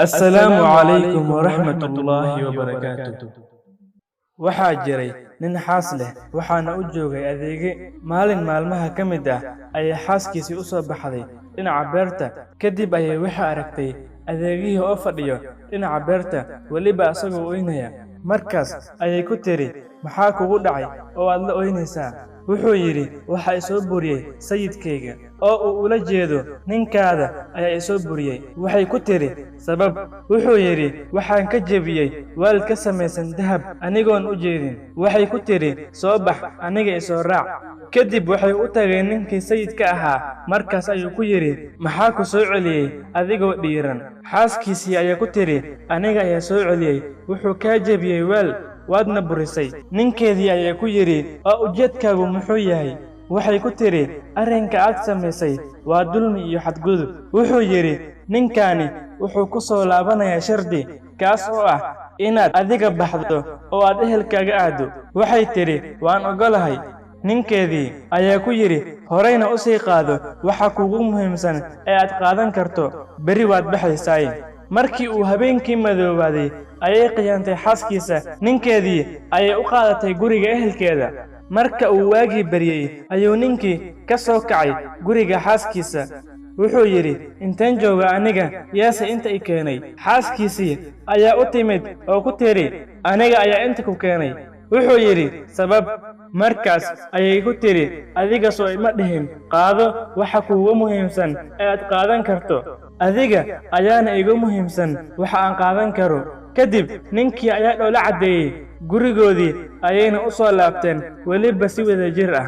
Assalaamu calaykum waraxmatullaahi wabarakaatuh. Waxaa jiray nin xaas leh waxaana u joogay adeege. Maalin maalmaha ka mid ah ayay xaaskiisii u soo baxday dhinaca beerta. Kadib ayay waxa aragtay adeegihii oo fadhiyo dhinaca beerta, weliba asagoo oynaya. Markaas ayay ku tiri, maxaa kugu dhacay oo aad la oynaysaa? Wuxuu yidhi, waxa i soo buriyey sayidkayga, oo uu ula jeedo ninkaada ayaa i soo buriyey. Waxay ku tiri, sabab? Wuxuu yidhi, waxaan ka jebiyey weel ka samaysan dahab anigoon u jeedin. Waxay ku tiri, soo bax, aniga i soo raac. Kadib waxay u tageen ninkii sayidka ahaa. Markaas ayuu ku yidhi, maxaa ku soo celiyey adigoo dhiiran? Xaaskiisii ayaa ku tiri, aniga ayaa soo celiyey. Wuxuu kaa jebiyey weel, waadna burisay. Ninkeedii ayaa ku yidhi, oo ujeedkaagu muxuu yahay? Waxay ku tiri, arrinka aad samaysay waa dulmi iyo xadgudub. Wuxuu yidhi, ninkaani wuxuu ku soo laabanayaa shardi, kaas oo ah inaad adiga baxdo oo aad ehelkaaga aado. Waxay tidhi, waan ogolahay. Ninkeedii ayaa ku yidhi, horeyna u sii qaado waxa kuugu muhiimsan ee aad qaadan karto, berri waad baxaysaay. Markii uu habeenkii madoobaaday ayay khiyaantay xaaskiisa. Ninkeedii ayay u qaadatay guriga ehelkeeda. Marka uu waagii baryey ayuu ninkii ka soo kacay guriga xaaskiisa. Wuxuu yidhi, intaan jooga aniga, yaase inta i keenay? Xaaskiisii ayaa u timid oo ku tiri, aniga ayaa inta ku keenay. Wuxuu yidhi, sabab? Markaas ayay ku tiri, adiga soo ima dhihin, qaado waxa kuugu muhiimsan ee aad qaadan karto. Adiga ayaana igu muhiimsan waxa aan qaadan karo. Kadib ninkii ayaa dhoola caddeeyey. Gurigoodii ayayna u soo laabteen, weliba si wada jir ah.